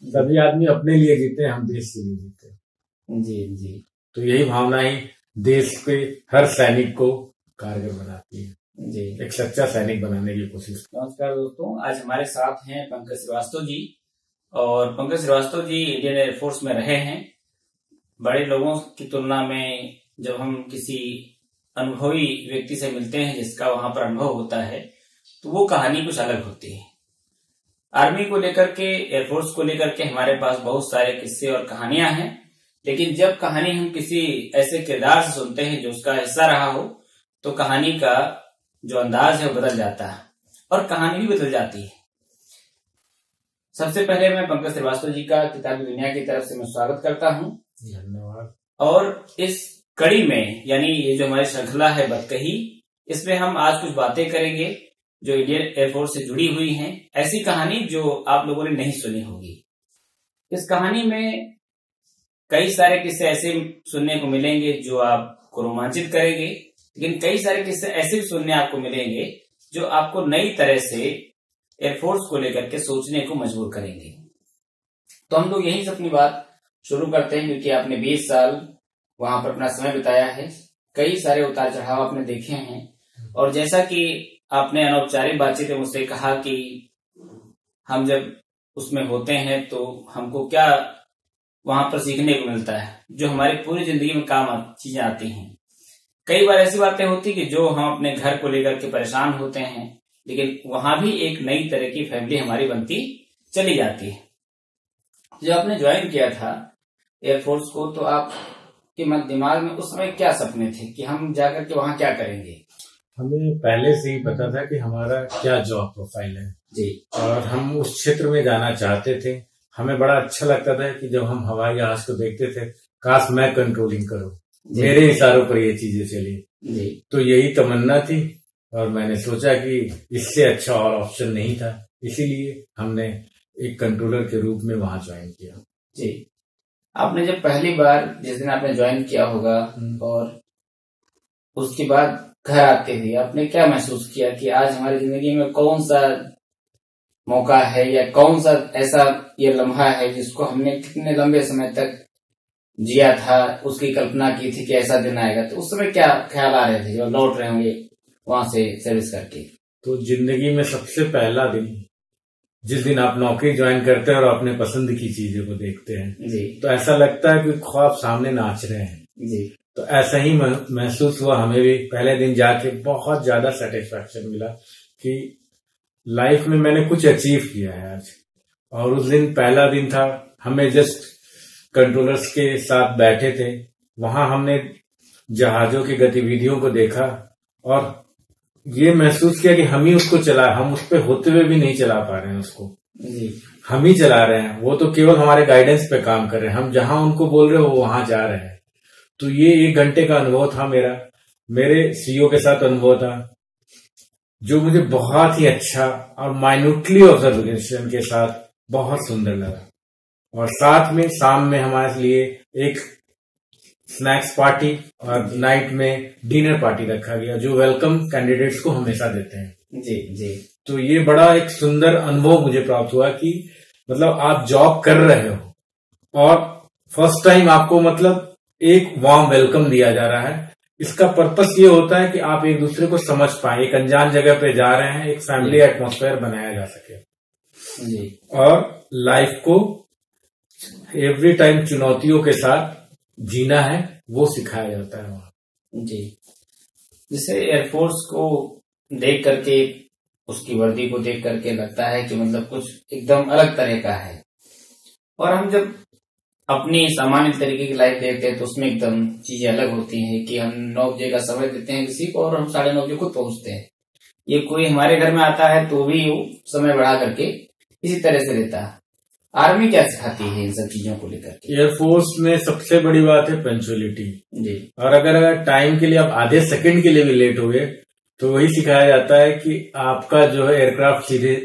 सभी आदमी अपने लिए जीते हैं, हम देश के लिए जीते हैं। जी जी। तो यही भावना ही देश के हर सैनिक को कारगर बनाती है जी, एक सच्चा सैनिक बनाने की कोशिश। नमस्कार दोस्तों, आज हमारे साथ हैं पंकज श्रीवास्तव जी। और पंकज श्रीवास्तव जी इंडियन एयरफोर्स में रहे हैं। बड़े लोगों की तुलना में जब हम किसी अनुभवी व्यक्ति से मिलते हैं जिसका वहां पर अनुभव होता है, तो वो कहानी कुछ अलग होती है। आर्मी को लेकर के, एयरफोर्स को लेकर के हमारे पास बहुत सारे किस्से और कहानियां हैं, लेकिन जब कहानी हम किसी ऐसे किरदार से सुनते हैं जो उसका हिस्सा रहा हो, तो कहानी का जो अंदाज है वो बदल जाता है और कहानी भी बदल जाती है। सबसे पहले मैं पंकज श्रीवास्तव जी का किताबी दुनिया की तरफ से मैं स्वागत करता हूं। धन्यवाद। और इस कड़ी में, यानी ये जो हमारी श्रृंखला है बतकही, इसमें हम आज कुछ बातें करेंगे जो इंडियन एयरफोर्स से जुड़ी हुई हैं। ऐसी कहानी जो आप लोगों ने नहीं सुनी होगी। इस कहानी में कई सारे किस्से ऐसे सुनने को मिलेंगे जो आपको रोमांचित करेंगे, लेकिन कई सारे किस्से ऐसे भी सुनने आपको मिलेंगे जो आपको नई तरह से एयरफोर्स को लेकर के सोचने को मजबूर करेंगे। तो हम लोग यहीं से अपनी बात शुरू करते हैं, क्योंकि आपने 20 साल वहां पर अपना समय बिताया है, कई सारे उतार चढ़ाव आपने देखे हैं। और जैसा कि आपने अनौपचारिक बातचीत में मुझसे कहा कि हम जब उसमें होते हैं तो हमको क्या वहां पर सीखने को मिलता है, जो हमारी पूरी जिंदगी में काम चीजें आती हैं। कई बार ऐसी बातें होती कि जो हम अपने घर को लेकर के परेशान होते हैं, लेकिन वहां भी एक नई तरह की फैमिली हमारी बनती चली जाती है। जब आपने ज्वाइन किया था एयरफोर्स को, तो आपके दिमाग में उस समय क्या सपने थे कि हम जाकर के वहां क्या करेंगे? हमें पहले से ही पता था कि हमारा क्या जॉब प्रोफाइल है जी, और हम उस क्षेत्र में जाना चाहते थे। हमें बड़ा अच्छा लगता था कि जब हम हवाई जहाज को देखते थे, काश मैं कंट्रोलिंग करूं, मेरे इशारों पर ये चीजें चली। तो यही तमन्ना थी और मैंने सोचा कि इससे अच्छा और ऑप्शन नहीं था, इसीलिए हमने एक कंट्रोलर के रूप में वहां ज्वाइन किया। जी, आपने जब पहली बार जिस दिन आपने ज्वाइन किया होगा और उसके बाद घर आते हुए आपने क्या महसूस किया कि आज हमारी जिंदगी में कौन सा मौका है या कौन सा ऐसा ये लम्हा है जिसको हमने कितने लंबे समय तक जिया था, उसकी कल्पना की थी कि ऐसा दिन आएगा। तो उस समय क्या ख्याल आ रहे थे जो लौट रहे होंगे वहां से सर्विस करके? तो जिंदगी में सबसे पहला दिन, जिस दिन आप नौकरी ज्वाइन करते हैं और अपने पसंद की चीजों को देखते हैं जी, तो ऐसा लगता है कि ख्वाब सामने नाच रहे हैं जी। तो ऐसा ही महसूस हुआ हमें भी। पहले दिन जाके बहुत ज्यादा सेटिस्फैक्शन मिला कि लाइफ में मैंने कुछ अचीव किया है आज। और उस दिन पहला दिन था, हमें जस्ट कंट्रोलर्स के साथ बैठे थे, वहां हमने जहाजों की गतिविधियों को देखा और ये महसूस किया कि हम ही उसको हम उस पर होते हुए भी नहीं चला पा रहे हैं उसको, हम ही चला रहे हैं। वो तो केवल हमारे गाइडेंस पे काम कर रहे हैं, हम जहां उनको बोल रहे हो वो वहां जा रहे हैं। तो ये 1 घंटे का अनुभव था मेरे सीईओ के साथ अनुभव था, जो मुझे बहुत ही अच्छा और माइन्यूटली ऑब्जर्वेशन के साथ बहुत सुंदर लगा। और साथ में शाम में हमारे लिए एक स्नैक्स पार्टी और नाइट में डिनर पार्टी रखा गया, जो वेलकम कैंडिडेट्स को हमेशा देते हैं। जी जी। तो ये बड़ा एक सुंदर अनुभव मुझे प्राप्त हुआ कि मतलब आप जॉब कर रहे हो और फर्स्ट टाइम आपको मतलब एक वार्म वेलकम दिया जा रहा है। इसका पर्पस ये होता है कि आप एक दूसरे को समझ पाए, एक अनजान जगह पे जा रहे हैं, एक फैमिली एटमॉस्फेयर बनाया जा सके जी। और लाइफ को एवरी टाइम चुनौतियों के साथ जीना है, वो सिखाया जाता है वहां। जी, जिसे एयरफोर्स को देख करके, उसकी वर्दी को देख करके लगता है कि मतलब कुछ एकदम अलग तरह का है। और हम जब अपनी सामान्य तरीके की लाइफ देखते हैं तो उसमें एकदम चीजें अलग होती हैं कि हम 9 बजे का समय देते हैं किसी को और हम 9:30 बजे खुद पहुंचते हैं। ये कोई हमारे घर में आता है तो भी वो समय बढ़ा करके इसी तरह से रहता है। आर्मी क्या सिखाती है इन सब चीजों को लेकर? एयरफोर्स में सबसे बड़ी बात है पंक्चुअलिटी जी। और अगर टाइम के लिए आप आधे सेकंड के लिए भी लेट हो गए तो वही सिखाया जाता है कि आपका जो है एयरक्राफ्ट सीधे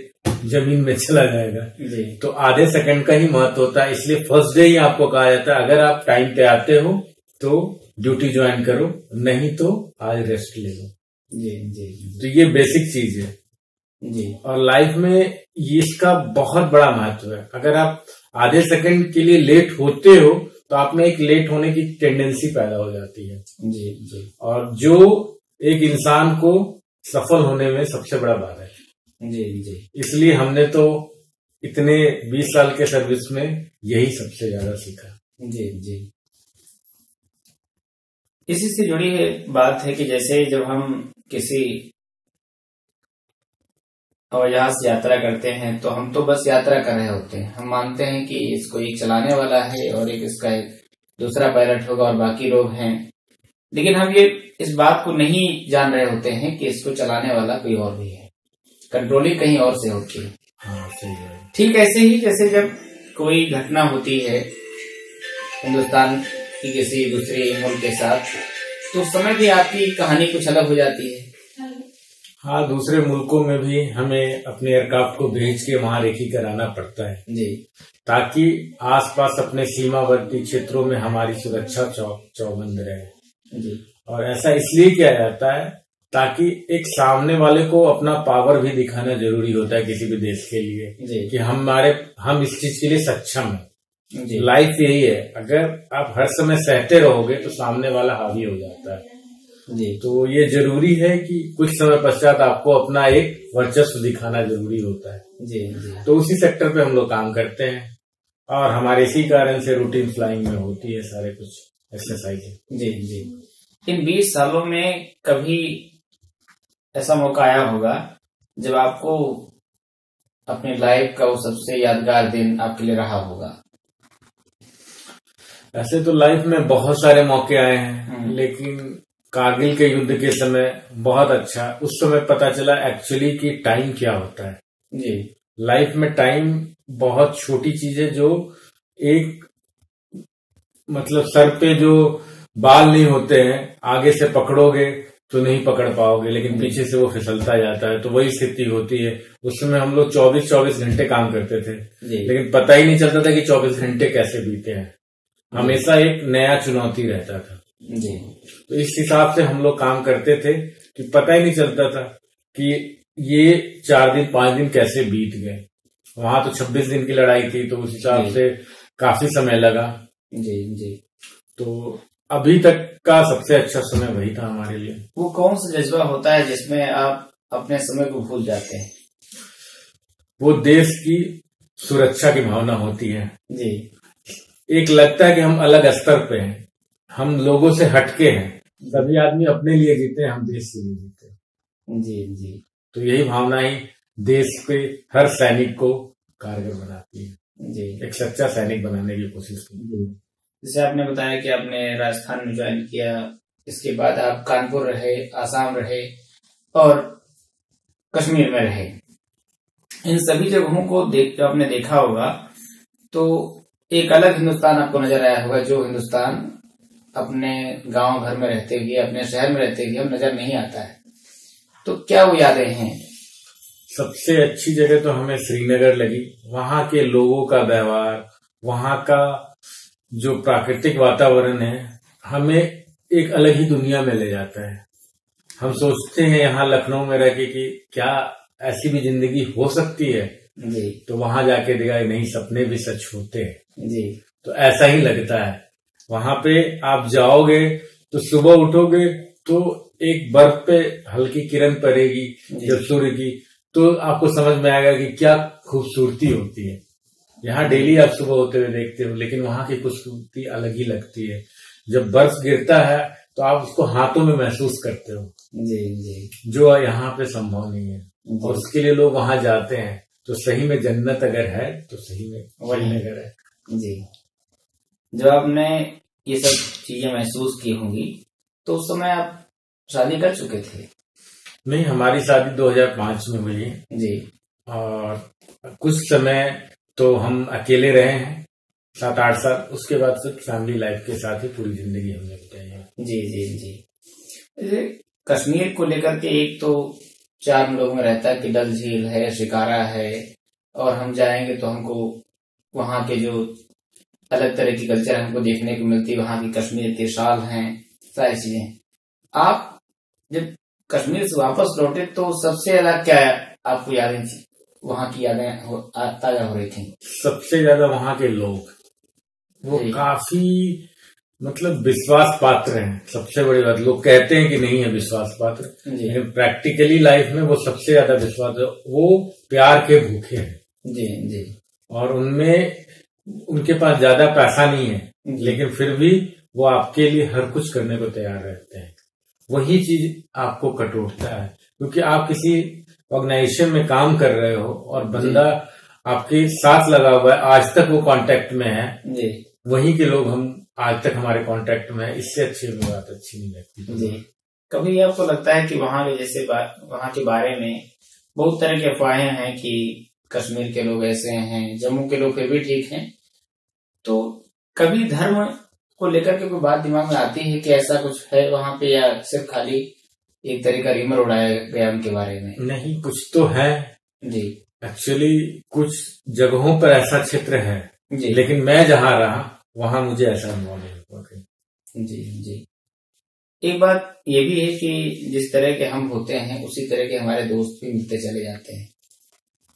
जमीन में चला जाएगा। जी। तो आधे सेकंड का ही महत्व होता है, इसलिए फर्स्ट डे ही आपको कहा जाता है अगर आप टाइम पे आते हो तो ड्यूटी ज्वाइन करो, नहीं तो आज रेस्ट ले लो। जी जी। तो ये बेसिक चीज है जी। और लाइफ में ये इसका बहुत बड़ा महत्व है। अगर आप आधे सेकंड के लिए लेट होते हो तो आप में एक लेट होने की टेंडेंसी पैदा हो जाती है। जी जी। और जो एक इंसान को सफल होने में सबसे बड़ा बाधा है। जी जी। इसलिए हमने तो इतने 20 साल के सर्विस में यही सबसे ज्यादा सीखा। जी जी। इसी से जुड़ी है बात है कि जैसे जब हम किसी हवाई जहाज से यात्रा करते हैं तो हम तो बस यात्रा कर रहे होते हैं, हम मानते हैं कि इसको एक चलाने वाला है और एक इसका एक दूसरा पायलट होगा और बाकी लोग हैं, लेकिन हम ये इस बात को नहीं जान रहे होते हैं कि इसको चलाने वाला कोई और भी है, कंट्रोलिंग कहीं और से होती है। हाँ सही है। ठीक ऐसे ही जैसे जब कोई घटना होती है हिंदुस्तान की किसी दूसरे मुल्क के साथ, तो उस समय भी आपकी कहानी कुछ अलग हो जाती है। हाँ, दूसरे मुल्कों में भी हमें अपने एयरक्राफ्ट को भेज के वहां रेकी कराना पड़ता है जी, ताकि आसपास अपने सीमावर्ती क्षेत्रों में हमारी सुरक्षा चौबंद रहे जी। और ऐसा इसलिए किया जाता है ताकि एक सामने वाले को अपना पावर भी दिखाना जरूरी होता है किसी भी देश के लिए जी। कि हम इस चीज के लिए सक्षम है। लाइफ यही है, अगर आप हर समय सहते रहोगे तो सामने वाला हावी हो जाता है जी। तो ये जरूरी है कि कुछ समय पश्चात आपको अपना एक वर्चस्व दिखाना जरूरी होता है जी जी। तो उसी सेक्टर पे हम लोग काम करते हैं और हमारे इसी कारण से रूटीन फ्लाइंग में होती है सारे कुछ एक्सरसाइज जी जी। इन 20 सालों में कभी ऐसा मौका आया होगा जब आपको अपनी लाइफ का वो सबसे यादगार दिन आपके लिए रहा होगा? ऐसे तो लाइफ में बहुत सारे मौके आए हैं, लेकिन कारगिल के युद्ध के समय बहुत अच्छा, उस समय पता चला एक्चुअली कि टाइम क्या होता है जी। लाइफ में टाइम बहुत छोटी चीज है, जो एक मतलब सर पे जो बाल नहीं होते हैं, आगे से पकड़ोगे तो नहीं पकड़ पाओगे, लेकिन पीछे से वो फिसलता जाता है, तो वही स्थिति होती है। उस समय हम लोग 24 घंटे काम करते थे, लेकिन पता ही नहीं चलता था कि 24 घंटे कैसे बीते हैं। हमेशा एक नया चुनौती रहता था जी। तो इस हिसाब से हम लोग काम करते थे कि पता ही नहीं चलता था कि ये 4 दिन 5 दिन कैसे बीत गए। वहां तो 26 दिन की लड़ाई थी, तो उस हिसाब से काफी समय लगा जी जी। तो अभी तक का सबसे अच्छा समय वही था हमारे लिए। वो कौन सा जज्बा होता है जिसमें आप अपने समय को भूल जाते हैं? वो देश की सुरक्षा की भावना होती है जी। एक लगता है कि हम अलग स्तर पे हैं, हम लोगों से हटके हैं, सभी आदमी अपने लिए जीते हैं, हम देश के लिए जीते हैं जी जी। तो यही भावना ही देश के हर सैनिक को कारगर बनाती है जी। एक सच्चा सैनिक बनाने की कोशिश की। जैसे आपने बताया कि आपने राजस्थान में ज्वाइन किया, इसके बाद आप कानपुर रहे, आसाम रहे और कश्मीर में रहे। इन सभी जगहों को आपने देखा होगा तो एक अलग हिंदुस्तान आपको नजर आया होगा, जो हिंदुस्तान अपने गांव घर में रहते हुए, अपने शहर में रहते हुए हम नजर नहीं आता है। तो क्या वो यादें हैं? सबसे अच्छी जगह तो हमें श्रीनगर लगी। वहां के लोगों का व्यवहार, वहां का जो प्राकृतिक वातावरण है, हमें एक अलग ही दुनिया में ले जाता है। हम सोचते हैं यहाँ लखनऊ में रह के कि क्या ऐसी भी जिंदगी हो सकती है जी। तो वहां जाके देखा नहीं, सपने भी सच होते हैं जी। तो ऐसा ही लगता है। वहां पे आप जाओगे तो सुबह उठोगे तो एक बर्फ पे हल्की किरण पड़ेगी जब सूर्य की, तो आपको समझ में आएगा कि क्या खूबसूरती होती है। यहाँ डेली आप सुबह होते हुए देखते हो, लेकिन वहां की खूबसूरती अलग ही लगती है। जब बर्फ गिरता है तो आप उसको हाथों में महसूस करते हो जी जी, जो यहाँ पे संभव नहीं है। और उसके लिए लोग वहां जाते हैं। तो सही में जन्नत अगर है तो सही में श्रीनगर है जी। जब आपने ये सब चीजें महसूस की होंगी तो उस समय आप शादी कर चुके थे? नहीं, हमारी शादी 2005 में हुई जी। और कुछ समय तो हम अकेले रहे हैं, 7-8 साल। उसके बाद सिर्फ फैमिली लाइफ के साथ ही पूरी जिंदगी हमने बिताई है जी जी जी। कश्मीर को लेकर के एक तो 4 लोगों में रहता है कि डल झील है, शिकारा है, और हम जाएंगे तो हमको वहाँ के जो अलग तरह की कल्चर हमको देखने को मिलती है, वहाँ की कश्मीर के शाल हैं, सारी चीजें। आप जब कश्मीर से वापस लौटे तो सबसे ज्यादा क्या आपको यादें थी? वहाँ की यादें ताजा हो रही थी? सबसे ज्यादा वहाँ के लोग, वो काफी मतलब विश्वास पात्र हैं। सबसे बड़ी बात, लोग कहते हैं कि नहीं है विश्वास पात्र, लेकिन प्रैक्टिकली लाइफ में वो सबसे ज्यादा विश्वास है। वो प्यार के भूखे हैं जी जी। और उनमें उनके पास ज्यादा पैसा नहीं है, लेकिन फिर भी वो आपके लिए हर कुछ करने को तैयार रहते हैं। वही चीज आपको कटोरता है, क्योंकि आप किसी ऑर्गेनाइजेशन में काम कर रहे हो और बंदा आपके साथ लगा हुआ है, आज तक वो कांटेक्ट में है जी। वहीं के लोग हम आज तक हमारे कांटेक्ट में है, इससे अच्छी बात अच्छी नहीं लगती जी। कभी आपको लगता है कि वहाँ के जैसे वहाँ के बारे में बहुत तरह की अफवाहें हैं कि कश्मीर के लोग ऐसे हैं, जम्मू के लोग फिर भी ठीक हैं, तो कभी धर्म को लेकर के कोई बात दिमाग में आती है कि ऐसा कुछ है वहाँ पे, या सिर्फ खाली एक तरह का रिमर उड़ाया गया उनके बारे में? नहीं, कुछ तो है जी। एक्चुअली कुछ जगहों पर ऐसा क्षेत्र है जी, लेकिन मैं जहाँ रहा वहाँ मुझे ऐसा अनुभव नहीं हुआ। जी जी। एक बात ये भी है कि जिस तरह के हम होते हैं उसी तरह के हमारे दोस्त भी मिलते चले जाते हैं,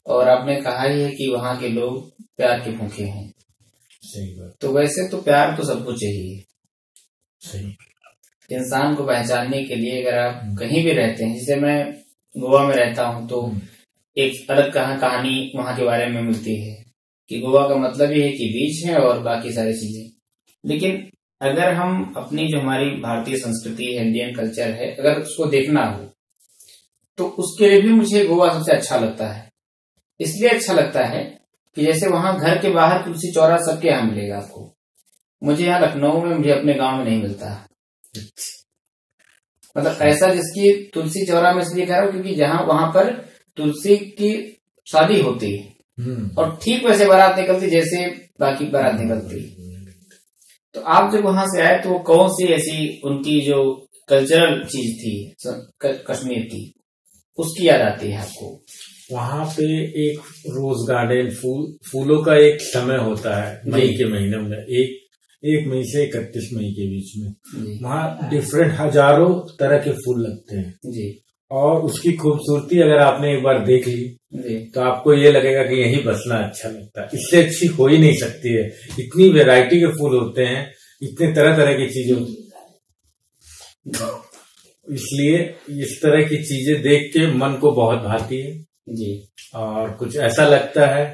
और आपने कहा ही है कि वहाँ के लोग प्यार के भूखे हैं। सही बात। तो वैसे तो प्यार तो सबको चाहिए, सही। इंसान को पहचानने के लिए अगर आप कहीं भी रहते हैं, जैसे मैं गोवा में रहता हूँ, तो एक अलग कहानी वहाँ के बारे में मिलती है कि गोवा का मतलब ये है कि बीच है और बाकी सारी चीजें। लेकिन अगर हम अपनी जो हमारी भारतीय संस्कृति है, इंडियन कल्चर है, अगर उसको देखना हो तो उसके लिए भी मुझे गोवा सबसे अच्छा लगता है। इसलिए अच्छा लगता है कि जैसे वहां घर के बाहर तुलसी चौरा सबके यहाँ मिलेगा आपको, मुझे यहाँ लखनऊ में, मुझे अपने गांव में नहीं मिलता। मतलब ऐसा जिसकी तुलसी चौरा में इसलिए कह रहा हूँ क्योंकि जहाँ वहां पर तुलसी की शादी होती है और ठीक वैसे बारात निकलती जैसे बाकी बारात निकलती। तो आप जब वहां से आए तो वो कौन सी ऐसी उनकी जो कल्चरल चीज थी कश्मीर की, उसकी याद आती है आपको? वहाँ पे एक रोज गार्डन, फूलों का एक समय होता है मई के महीने में, एक मई से 31 मई के बीच में वहाँ डिफरेंट हजारों तरह के फूल लगते हैं जी। और उसकी खूबसूरती अगर आपने एक बार देख ली तो आपको ये लगेगा कि यहीं बसना अच्छा लगता है। इससे अच्छी हो ही नहीं सकती है। इतनी वैरायटी के फूल होते हैं, इतने तरह तरह की चीजें होती हैं, इसलिए इस तरह की चीजें देख के मन को बहुत भाती है जी। और कुछ ऐसा लगता है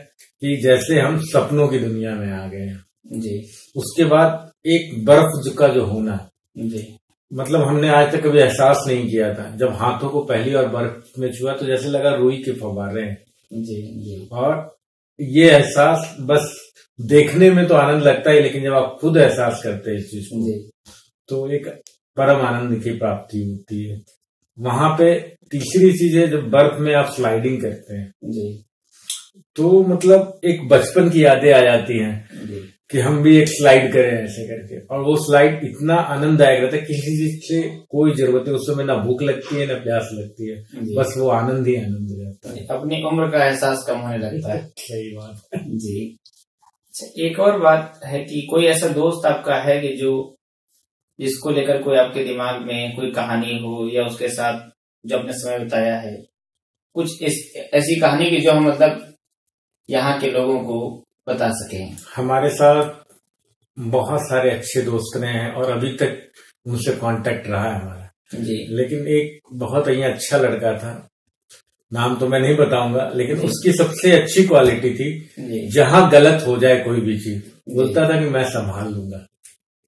कि जैसे हम सपनों की दुनिया में आ गए हैं जी। उसके बाद एक बर्फ का जो होना जी, मतलब हमने आज तक कभी एहसास नहीं किया था। जब हाथों को पहली बार बर्फ में छुआ तो जैसे लगा रुई के फव्वारे हैं जी जी। और ये एहसास बस देखने में तो आनंद लगता है, लेकिन जब आप खुद एहसास करते हैं इस चीज को तो एक परम आनंद की प्राप्ति होती है। वहां पे तीसरी चीज है, जब बर्फ में आप स्लाइडिंग करते हैं जी, तो मतलब एक बचपन की यादें आ जाती हैं कि हम भी एक स्लाइड करें ऐसे करके, और वो स्लाइड इतना आनंददायक रहता है, किसी चीज से कोई जरूरत है उस समय, ना भूख लगती है ना प्यास लगती है, बस वो आनंद ही आनंद रहता है। अपनी उम्र का एहसास कम होने लगता है। सही बात जी। एक और बात है कि कोई ऐसा दोस्त आपका है कि जिसको लेकर कोई आपके दिमाग में कोई कहानी हो, या उसके साथ जो आपने समय बिताया है, कुछ ऐसी कहानी की जो हम मतलब यहाँ के लोगों को बता सकें? हमारे साथ बहुत सारे अच्छे दोस्त रहे हैं और अभी तक उनसे कांटेक्ट रहा है हमारा जी। लेकिन एक बहुत ही अच्छा लड़का था, नाम तो मैं नहीं बताऊंगा, लेकिन उसकी सबसे अच्छी क्वालिटी थी जहां गलत हो जाए कोई भी चीज, बोलता था कि मैं संभाल लूंगा,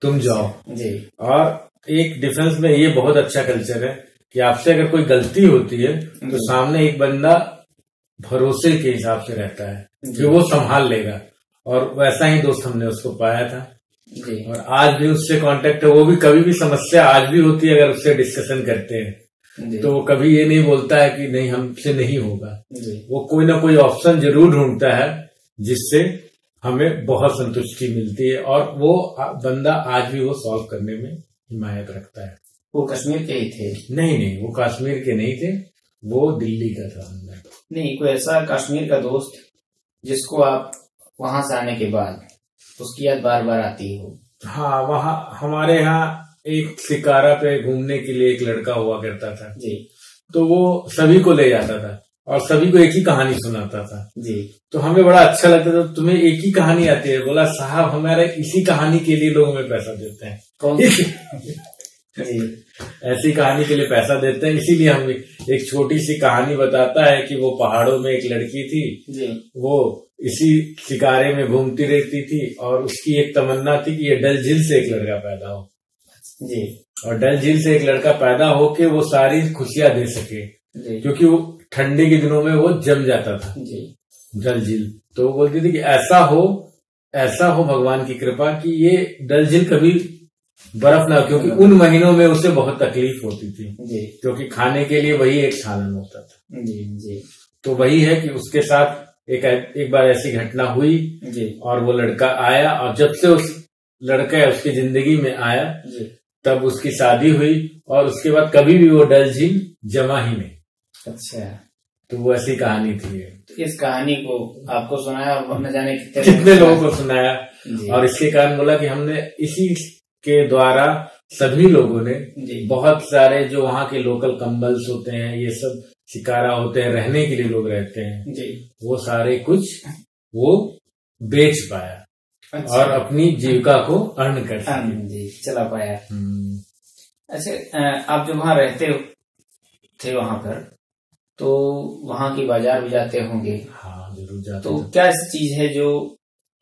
तुम जाओ जी। और एक डिफेंस में ये बहुत अच्छा कल्चर है कि आपसे अगर कोई गलती होती है तो सामने एक बंदा भरोसे के हिसाब से रहता है कि वो संभाल लेगा, और वैसा ही दोस्त हमने उसको पाया था जी। और आज भी उससे कांटेक्ट है। वो भी कभी भी समस्या आज भी होती है, अगर उससे डिस्कशन करते हैं तो वो कभी ये नहीं बोलता है कि नहीं हमसे नहीं होगा, वो कोई ना कोई ऑप्शन जरूर ढूंढता है जिससे हमें बहुत संतुष्टि मिलती है, और वो बंदा आज भी वो सॉल्व करने में हिमायत रखता है। वो कश्मीर के ही थे? नहीं, वो कश्मीर के नहीं थे, वो दिल्ली का था। नहीं, कोई ऐसा कश्मीर का दोस्त जिसको आप वहां से आने के बाद उसकी याद बार बार आती हो? हाँ, वहाँ हमारे यहाँ एक शिकारा पे घूमने के लिए एक लड़का हुआ करता था जी। तो वो सभी को ले जाता था, और सभी को एक ही कहानी सुनाता था जी। तो हमें बड़ा अच्छा लगता था। तुम्हें एक ही कहानी आती है? बोला साहब हमारे इसी कहानी के लिए लोग हमें पैसा देते हैं। कौन जी। ऐसी कहानी के लिए पैसा देते हैं, इसीलिए हम एक छोटी सी कहानी बताता है कि वो पहाड़ों में एक लड़की थी जी। वो इसी शिकारे में घूमती रहती थी और उसकी एक तमन्ना थी कि ये डल झील से एक लड़का पैदा हो जी। और डल झील से एक लड़का पैदा होके वो सारी खुशियां दे सके, क्योंकि वो ठंडी के दिनों में वो जम जाता था जी। डल झील। तो वो बोलती थी कि ऐसा हो भगवान की कृपा कि ये डल झील कभी बर्फ ना हो, क्योंकि उन महीनों में उसे बहुत तकलीफ होती थी जी। क्योंकि खाने के लिए वही एक साधन होता था जी जी। तो वही है कि उसके साथ एक बार ऐसी घटना हुई जी। और वो लड़का आया और जब से उस लड़का उसकी जिंदगी में आया जी। तब उसकी शादी हुई और उसके बाद कभी भी वो डल झील जमा ही नहीं। अच्छा, तो वो ऐसी कहानी थी। तो इस कहानी को आपको सुनाया और न जाने कितने लोगों को सुनाया जी। और इसके कारण बोला कि हमने इसी के द्वारा सभी लोगों ने बहुत सारे जो वहाँ के लोकल कंबल्स होते हैं, ये सब शिकारा होते हैं, रहने के लिए लोग रहते हैं जी। वो सारे कुछ वो बेच पाया। अच्छा। और अपनी जीविका को अर्न कर जी चला पाया। अच्छा, आप जो वहाँ रहते थे वहाँ पर, तो वहाँ की बाजार भी जाते होंगे? हाँ जरूर जाते। तो क्या ऐसी चीज है जो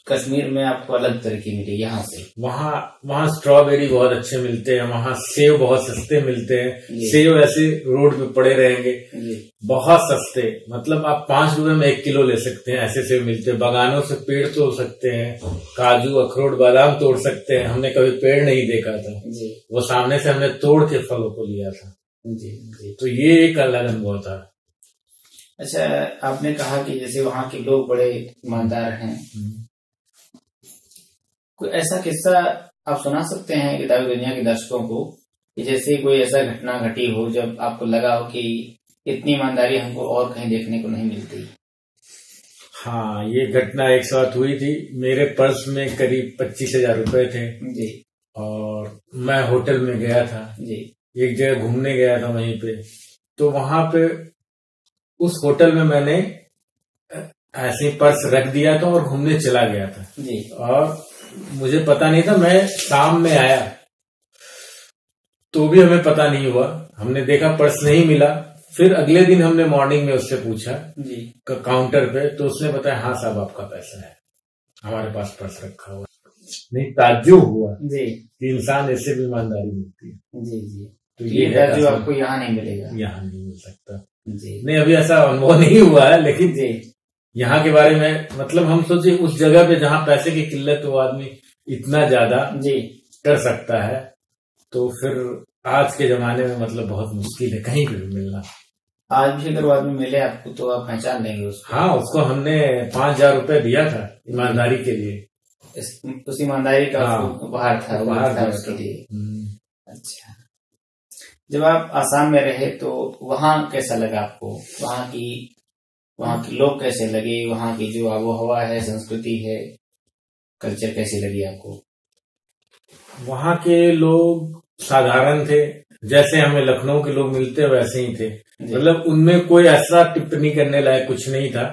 कश्मीर में आपको अलग तरह की मिली यहाँ से? वहाँ स्ट्रॉबेरी बहुत अच्छे मिलते हैं, वहाँ सेब बहुत सस्ते मिलते हैं। सेब ऐसे रोड पे पड़े रहेंगे बहुत सस्ते, मतलब आप 5 रुपए में 1 किलो ले सकते हैं, ऐसे सेब मिलते हैं। बागानों से पेड़ तोड़ सकते हैं, काजू अखरोट बादाम तोड़ सकते हैं। हमने कभी पेड़ नहीं देखा था वो सामने से हमने तोड़ के फलों को लिया था जी। तो ये एक अलग अनुभव था। अच्छा, आपने कहा कि जैसे वहाँ के लोग बड़े ईमानदार हैं, कोई ऐसा किस्सा आप सुना सकते हैं किताबी दुनिया के दर्शकों को कि जैसे कोई ऐसा घटना घटी हो जब आपको लगा हो कि इतनी ईमानदारी हमको और कहीं देखने को नहीं मिलती? हाँ, ये घटना एक साथ हुई थी। मेरे पर्स में करीब 25,000 रुपए थे जी। और मैं होटल में गया था जी, एक जगह घूमने गया था वहीं पे। तो वहां पे उस होटल में मैंने ऐसे पर्स रख दिया था और घूमने चला गया था जी। और मुझे पता नहीं था, मैं शाम में आया तो भी हमें पता नहीं हुआ। हमने देखा पर्स नहीं मिला, फिर अगले दिन हमने मॉर्निंग में उससे पूछा जी काउंटर पे, तो उसने बताया हाँ साहब आपका पैसा है, हमारे पास पर्स रखा हुआ। नहीं, ताज्जुब हुआ जी कि इंसान ऐसे भी ईमानदारी मिलती है जी जी। तो ये ताज्जुब आपको यहाँ नहीं मिलेगा, यहाँ नहीं मिल सकता जी। नहीं, अभी ऐसा अनुभव नहीं हुआ है, लेकिन जी यहाँ के बारे में मतलब हम सोचे उस जगह पे जहाँ पैसे की किल्लत वो आदमी इतना ज्यादा जी कर सकता है, तो फिर आज के जमाने में मतलब बहुत मुश्किल है कहीं पे भी मिलना। आज भी अगर वो आदमी मिले आपको तो आप पहचान लेंगे उसको? हाँ, उसको हमने 5,000 रुपए दिया था ईमानदारी के लिए। उस ईमानदारी का उपहार था, उपहार था उसके लिए। अच्छा, जब आप आसाम में रहे तो वहाँ कैसा लगा आपको? वहाँ के लोग कैसे लगे? वहाँ की जो आबो हवा है, संस्कृति है, कल्चर कैसी लगी आपको? वहाँ के लोग साधारण थे, जैसे हमें लखनऊ के लोग मिलते वैसे ही थे। मतलब उनमें कोई ऐसा टिप्पणी करने लायक कुछ नहीं था।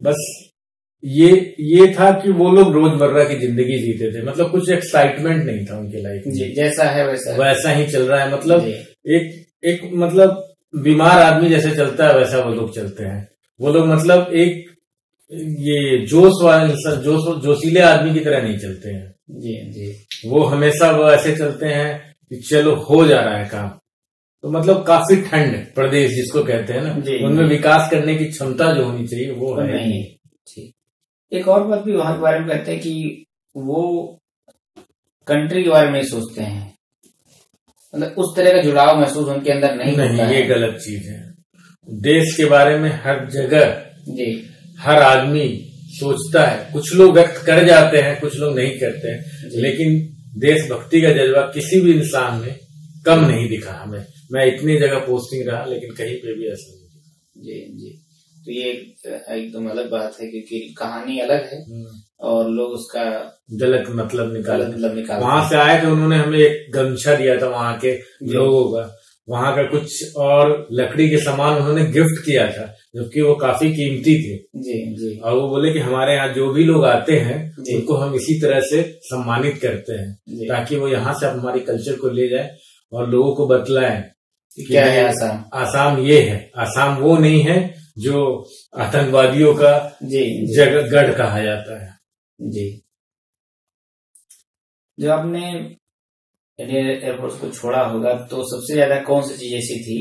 बस ये था कि वो लोग रोजमर्रा की जिंदगी जीते थे, मतलब कुछ एक्साइटमेंट नहीं था उनके लाइफ में। जैसा है वैसा ही चल रहा है। मतलब एक मतलब बीमार आदमी जैसे चलता है वैसा वो लोग चलते हैं। वो लोग मतलब एक ये जोशीले आदमी की तरह नहीं चलते हैं जी जी। वो हमेशा वो ऐसे चलते हैं कि चलो हो जा रहा है काम। तो मतलब काफी ठंड प्रदेश जिसको कहते हैं ना, उनमें विकास करने की क्षमता जो होनी चाहिए वो है नहीं। एक और बात भी वहां के बारे में कहते हैं कि वो कंट्री के बारे में नहीं सोचते हैं, मतलब उस तरह का जुड़ाव महसूस उनके अंदर नहीं, ये गलत चीज है। देश के बारे में हर जगह जी हर आदमी सोचता है। कुछ लोग व्यक्त कर जाते हैं, कुछ लोग नहीं करते हैं, लेकिन देशभक्ति का जज्बा किसी भी इंसान में कम नहीं दिखा हमें। मैं इतनी जगह पोस्टिंग रहा लेकिन कहीं पे भी ऐसा नहीं दिखा जी जी। तो ये एकदम अलग बात है क्योंकि कहानी अलग है और लोग उसका गलत मतलब निकाल। वहां से आए थे, उन्होंने हमें एक गमछा दिया था वहां के लोगों का, वहां का कुछ और लकड़ी के सामान उन्होंने गिफ्ट किया था, जबकि वो काफी कीमती थे। जी जी। और वो बोले कि हमारे यहाँ जो भी लोग आते हैं जी। उनको हम इसी तरह से सम्मानित करते हैं, ताकि वो यहाँ से हमारी कल्चर को ले जाए और लोगों को बतलाएं क्या है आसाम। आसाम ये है, आसाम वो नहीं है जो आतंकवादियों का जगह गढ़ कहा जाता है। जी। जब आपने इंडियन एयरफोर्स को छोड़ा होगा तो सबसे ज्यादा कौन सी चीज ऐसी थी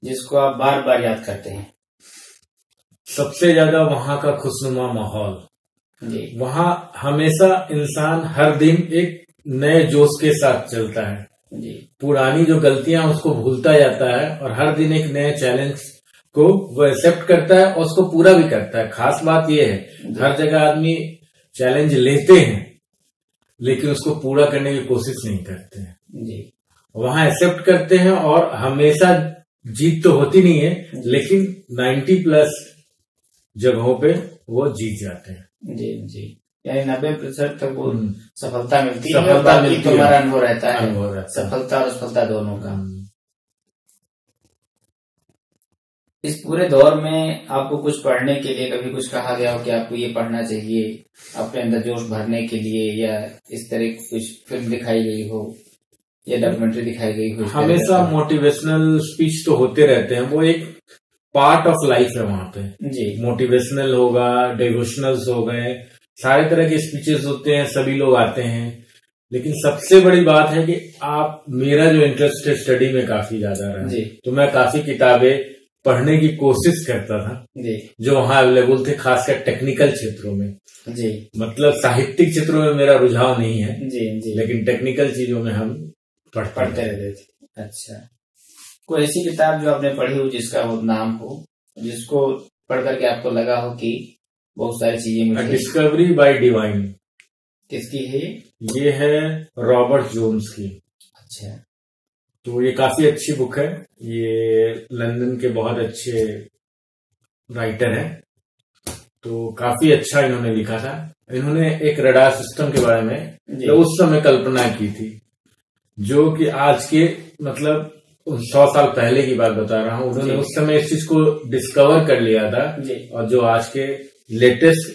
जिसको आप बार बार याद करते हैं? सबसे ज्यादा वहां का खुशनुमा माहौल। जी। वहां हमेशा इंसान हर दिन एक नए जोश के साथ चलता है। जी। पुरानी जो गलतियां उसको भूलता जाता है और हर दिन एक नए चैलेंज को वो एक्सेप्ट करता है और उसको पूरा भी करता है। खास बात यह है हर जगह आदमी चैलेंज लेते हैं लेकिन उसको पूरा करने की कोशिश नहीं करते हैं। जी। वहां एक्सेप्ट करते हैं और हमेशा जीत तो होती नहीं है लेकिन 90+ जगहों पे वो जीत जाते हैं। जी जी। यानी 90% तक वो सफलता मिलती है। सफलता मिलती है, तुम्हारा अनुभव रहता है, अनुभव रहता है। सफलता और असफलता दोनों का। इस पूरे दौर में आपको कुछ पढ़ने के लिए कभी कुछ कहा गया हो कि आपको ये पढ़ना चाहिए अपने अंदर जोश भरने के लिए, या इस तरह की कुछ फिल्म दिखाई गई हो या डॉक्यूमेंट्री दिखाई गई हो? हमेशा मोटिवेशनल स्पीच तो होते रहते हैं, वो एक पार्ट ऑफ लाइफ है वहां पे। जी। मोटिवेशनल होगा, डिवोशनल्स हो गए, सारे तरह के स्पीचेस होते हैं, सभी लोग आते हैं। लेकिन सबसे बड़ी बात है कि मेरा जो इंटरेस्ट है स्टडी में काफी ज्यादा रहा है, तो मैं काफी किताबें पढ़ने की कोशिश करता था जी। जो वहां अवेलेबल थे, खासकर टेक्निकल क्षेत्रों में। जी। मतलब साहित्यिक क्षेत्रों में मेरा रुझाव नहीं है जी, जी। लेकिन टेक्निकल चीजों में हम पढ़ते रहते थे। अच्छा, कोई ऐसी किताब जो आपने पढ़ी हो जिसका वो नाम हो, जिसको पढ़ करके आपको लगा हो कि बहुत सारी चीजें? Discovery bye divine. किसकी है? ये है रॉबर्ट जोन्स की। अच्छा। तो ये काफी अच्छी बुक है, ये लंदन के बहुत अच्छे राइटर हैं, तो काफी अच्छा इन्होंने लिखा था। इन्होंने एक रडार सिस्टम के बारे में तो उस समय कल्पना की थी, जो कि आज के मतलब 100 साल पहले की बात बता रहा हूँ। उन्होंने उस समय इस चीज को डिस्कवर कर लिया था और जो आज के लेटेस्ट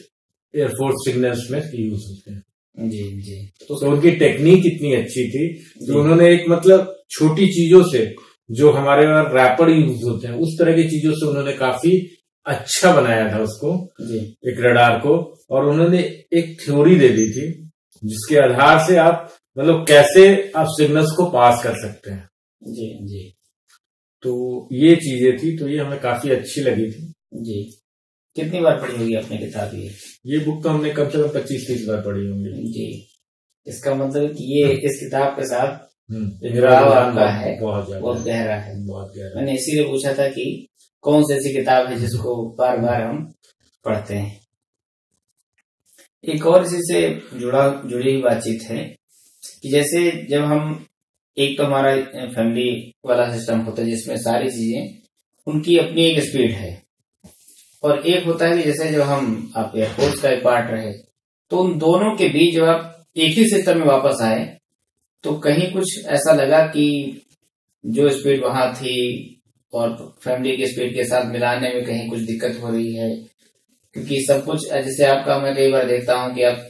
एयरफोर्स सिग्नल्स में यूज होते हैं। जी जी। तो उनकी टेक्निक इतनी अच्छी थी, तो उन्होंने एक मतलब छोटी चीजों से जो हमारे वहां रैपर यूज होते हैं उस तरह की चीजों से उन्होंने काफी अच्छा बनाया था उसको जी। एक रडार को, और उन्होंने एक थ्योरी दे दी थी जिसके आधार से आप मतलब कैसे आप सिग्नल्स को पास कर सकते हैं। जी जी। तो ये चीजें थी, तो ये हमें काफी अच्छी लगी थी जी। कितनी बार पढ़ी होगी आपने किताब? ये बुक तो हमने कम से कम 25-30 बार पढ़ी होंगी जी। इसका मतलब कि ये इस किताब के साथ जुड़ाव आपका है बहुत गहरा है। बहुत गहरा। मैंने इसीलिए पूछा था कि कौन सी ऐसी किताब है जिसको बार बार हम पढ़ते हैं। एक और इसी से जुड़ी हुई बातचीत है कि जैसे जब हम, एक तो हमारा फैमिली वाला सिस्टम होता है जिसमें सारी चीजें उनकी अपनी एक स्पीड है, और एक होता है कि जैसे जब आप एयरफोर्स का एक पार्ट रहे तो उन दोनों के बीच जब आप एक ही सिस्टम में वापस आए तो कहीं कुछ ऐसा लगा कि जो स्पीड वहां थी और फैमिली की स्पीड के साथ मिलाने में कहीं कुछ दिक्कत हो रही है, क्योंकि सब कुछ जैसे आपका मैं कई बार देखता हूं कि आप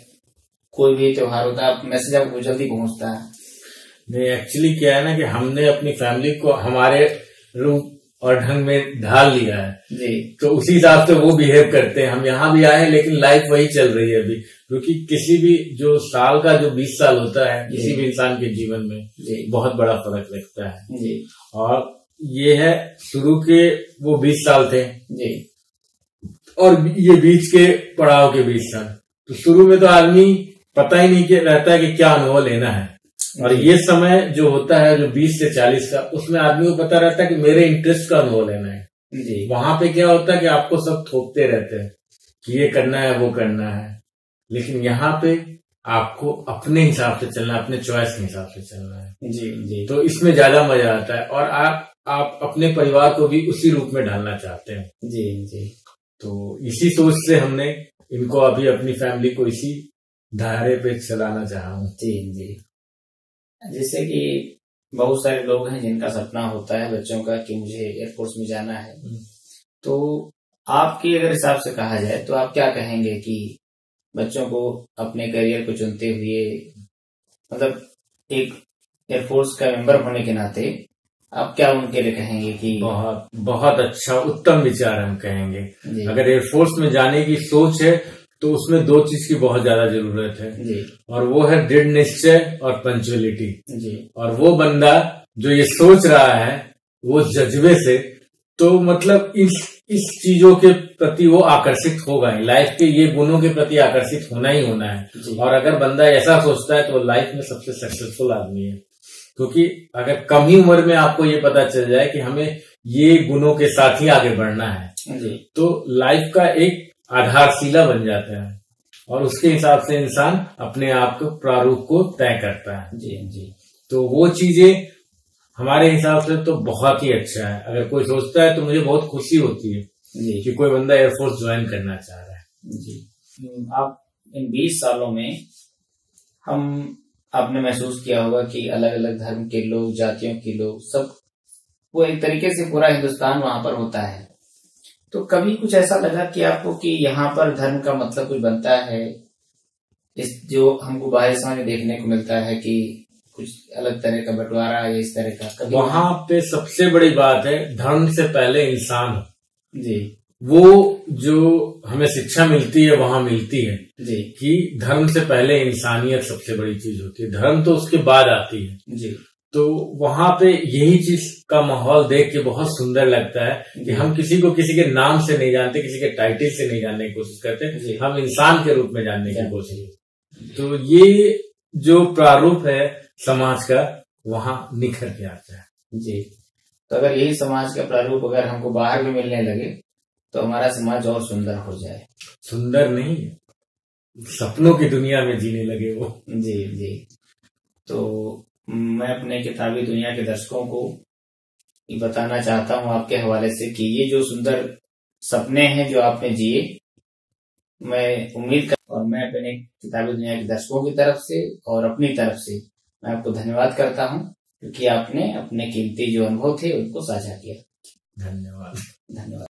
कोई भी त्योहार होता है मैसेज आपको जल्दी पहुंचता है। नहीं, एक्चुअली क्या है ना कि हमने अपनी फैमिली को हमारे रूप और ढंग में ढाल लिया है जी, तो उसी हिसाब से वो बिहेव करते हैं। हम यहाँ भी आए लेकिन लाइफ वही चल रही है अभी, क्योंकि किसी भी जो साल का जो 20 साल होता है किसी भी इंसान के जीवन में बहुत बड़ा फर्क लगता है जी। और ये है शुरू के वो 20 साल थे जी, और ये बीच के पड़ाव के 20 साल। तो शुरू में तो आदमी पता ही नहीं रहता है कि क्या अनुभव लेना है, और ये समय जो होता है जो 20 से 40 का, उसमें आदमी को पता रहता है कि मेरे इंटरेस्ट का अनुभव लेना है जी। वहां पे क्या होता है कि आपको सब थोपते रहते हैं कि ये करना है वो करना है, लेकिन यहाँ पे आपको अपने हिसाब से चलना है, अपने चॉइस के हिसाब से चलना है जी जी। तो इसमें ज्यादा मजा आता है, और आप अपने परिवार को भी उसी रूप में ढालना चाहते हैं जी जी। तो इसी सोच से हमने इनको अभी अपनी फैमिली को इसी धारे पे चलाना चाहा हूँ जी जी। जैसे कि बहुत सारे लोग हैं जिनका सपना होता है बच्चों का कि मुझे एयरफोर्स में जाना है। तो आपके अगर हिसाब से कहा जाए तो आप क्या कहेंगे कि बच्चों को अपने करियर को चुनते हुए, मतलब एक एयरफोर्स का मेंबर होने के नाते आप क्या उनके लिए कहेंगे कि बहुत बहुत अच्छा उत्तम विचार हम कहेंगे। जी। अगर एयरफोर्स में जाने की सोच है तो उसमें दो चीज की बहुत ज्यादा जरूरत है जी। और वो है दृढ़ निश्चय और पंचुअलिटी जी। और वो बंदा जो ये सोच रहा है वो जज्बे से, तो मतलब इस चीजों के प्रति वो आकर्षित होगा ही, लाइफ के ये गुणों के प्रति आकर्षित होना ही होना है। और अगर बंदा ऐसा सोचता है तो लाइफ में सबसे सक्सेसफुल आदमी है, क्योंकि अगर कम ही उम्र में आपको ये पता चल जाए कि हमें ये गुणों के साथ ही आगे बढ़ना है जी। तो लाइफ का एक आधारशिला बन जाता है और उसके हिसाब से इंसान अपने आप को प्रारूप को तय करता है। जी। जी। तो वो चीजें हमारे हिसाब से तो बहुत ही अच्छा है। अगर कोई सोचता है तो मुझे बहुत खुशी होती है जी। कि कोई बंदा एयरफोर्स ज्वाइन करना चाह रहा है। जी। आप इन 20 सालों में आपने महसूस किया होगा कि अलग अलग धर्म के लोग, जातियों के लोग, सब वो एक तरीके से पूरा हिंदुस्तान वहां पर होता है। तो कभी कुछ ऐसा लगा कि आपको कि यहाँ पर धर्म का मतलब कुछ बनता है, इस जो हमको बाहर समाज में देखने को मिलता है कि कुछ अलग तरह का बंटवारा या इस तरह का, कभी वहां पे सबसे बड़ी बात है धर्म से पहले इंसान। जी। वो जो हमें शिक्षा मिलती है वहां मिलती है जी। कि धर्म से पहले इंसानियत सबसे बड़ी चीज होती है, धर्म तो उसके बाद आती है। जी। तो वहां पे यही चीज का माहौल देख के बहुत सुंदर लगता है कि हम किसी को किसी के नाम से नहीं जानते, किसी के टाइटल से नहीं जानने की कोशिश करते, हम इंसान के रूप में जानने की कोशिश। तो ये जो प्रारूप है समाज का वहां निखर के आता है। जी। तो अगर यही समाज का प्रारूप अगर हमको बाहर भी मिलने लगे तो हमारा समाज और सुंदर हो जाए। सुंदर नहीं, सपनों की दुनिया में जीने लगे वो। जी। जी। तो मैं अपने किताबी दुनिया के दर्शकों को ये बताना चाहता हूँ आपके हवाले से कि ये जो सुंदर सपने हैं जो आपने जिए, मैं उम्मीद कर और मैं अपने किताबी दुनिया के दर्शकों की तरफ से और अपनी तरफ से मैं आपको धन्यवाद करता हूँ क्योंकि आपने अपने कीमती जो अनुभव थे उनको साझा किया। धन्यवाद। धन्यवाद।